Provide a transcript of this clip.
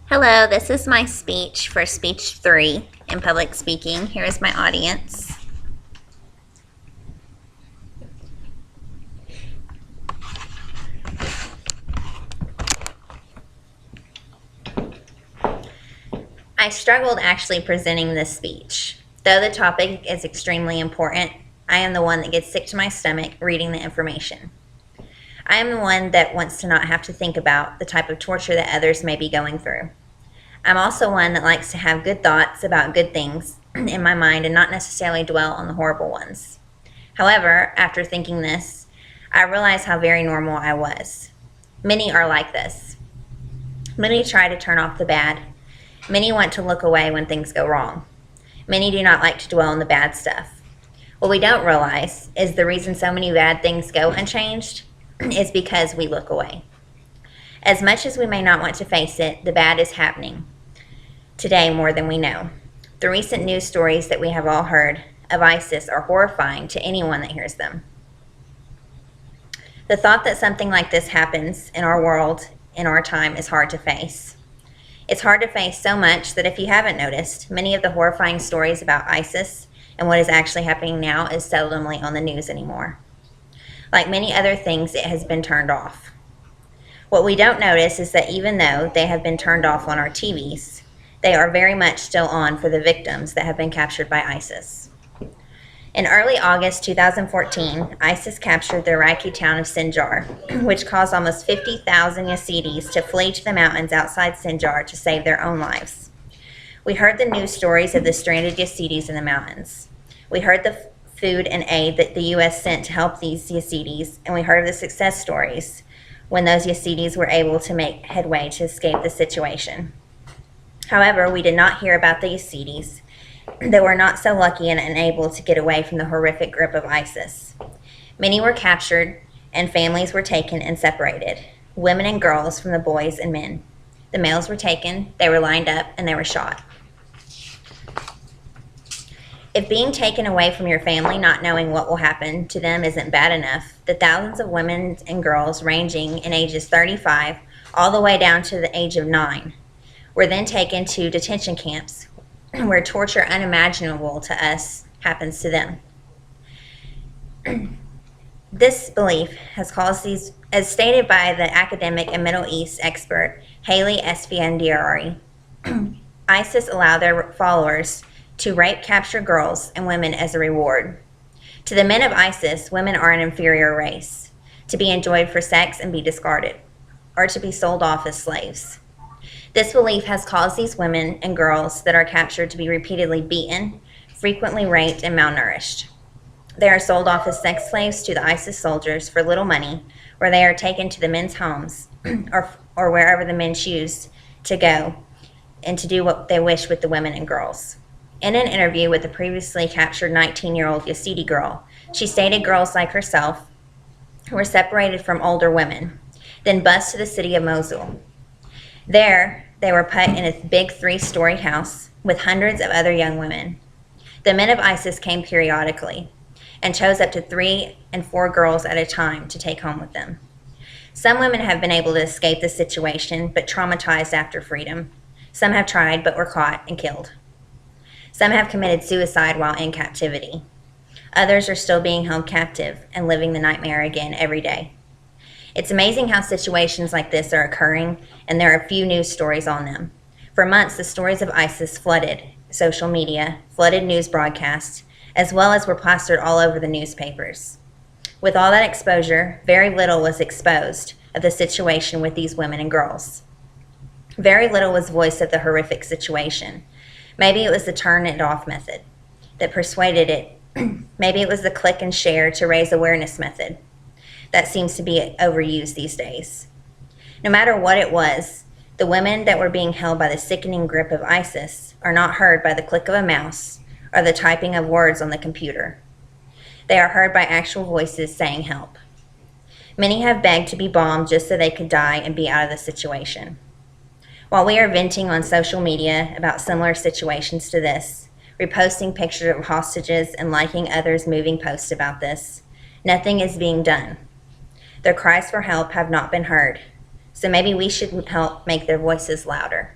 Hello, this is my speech for speech 3 in public speaking. Here is my audience. I struggled actually presenting this speech. Though the topic is extremely important, I am the one that gets sick to my stomach reading the information. I am the one that wants to not have to think about the type of torture that others may be going through. I'm also one that likes to have good thoughts about good things in my mind and not necessarily dwell on the horrible ones. However, after thinking this, I realize how very normal I was. Many are like this. Many try to turn off the bad. Many want to look away when things go wrong. Many do not like to dwell on the bad stuff. What we don't realize is the reason so many bad things go unchanged is because we look away. As much as we may not want to face it, the bad is happening today more than we know. The recent news stories that we have all heard of ISIS are horrifying to anyone that hears them. The thought that something like this happens in our world, in our time, is hard to face. It's hard to face so much that if you haven't noticed, many of the horrifying stories about ISIS and what is actually happening now is seldomly on the news anymore. Like many other things, it has been turned off. What we don't notice is that even though they have been turned off on our TVs, they are very much still on for the victims that have been captured by ISIS. In early August 2014, ISIS captured the Iraqi town of Sinjar, which caused almost 50,000 Yazidis to flee to the mountains outside Sinjar to save their own lives. We heard the news stories of the stranded Yazidis in the mountains. We heard the food and aid that the U.S. sent to help these Yazidis, and we heard of the success stories when those Yazidis were able to make headway to escape the situation. However, we did not hear about the Yazidis that were not so lucky and unable to get away from the horrific grip of ISIS. Many were captured, and families were taken and separated, women and girls from the boys and men. The males were taken, they were lined up, and they were shot. If being taken away from your family, not knowing what will happen to them, isn't bad enough, the thousands of women and girls ranging in ages 35 all the way down to the age of 9 were then taken to detention camps where torture unimaginable to us happens to them. This belief has caused these, as stated by the academic and Middle East expert Haley Esfandiari, ISIS allow their followers to rape, capture girls and women as a reward. To the men of ISIS, women are an inferior race, to be enjoyed for sex and be discarded, or to be sold off as slaves. This belief has caused these women and girls that are captured to be repeatedly beaten, frequently raped, and malnourished. They are sold off as sex slaves to the ISIS soldiers for little money, where they are taken to the men's homes or wherever the men choose to go and to do what they wish with the women and girls. In an interview with the previously captured 19-year-old Yazidi girl, she stated girls like herself were separated from older women, then bused to the city of Mosul. There, they were put in a big 3-story house with hundreds of other young women. The men of ISIS came periodically and chose up to 3 and 4 girls at a time to take home with them. Some women have been able to escape the situation, but traumatized after freedom. Some have tried, but were caught and killed. Some have committed suicide while in captivity. Others are still being held captive and living the nightmare again every day. It's amazing how situations like this are occurring, and there are few news stories on them. For months, the stories of ISIS flooded social media, flooded news broadcasts, as well as were plastered all over the newspapers. With all that exposure, very little was exposed of the situation with these women and girls. Very little was voiced of the horrific situation. Maybe it was the turn it off method that persuaded it. Maybe it was the click and share to raise awareness method that seems to be overused these days. No matter what it was, the women that were being held by the sickening grip of ISIS are not heard by the click of a mouse or the typing of words on the computer. They are heard by actual voices saying help. Many have begged to be bombed just so they could die and be out of the situation. While we are venting on social media about similar situations to this, reposting pictures of hostages and liking others' moving posts about this, nothing is being done. Their cries for help have not been heard, so maybe we should help make their voices louder.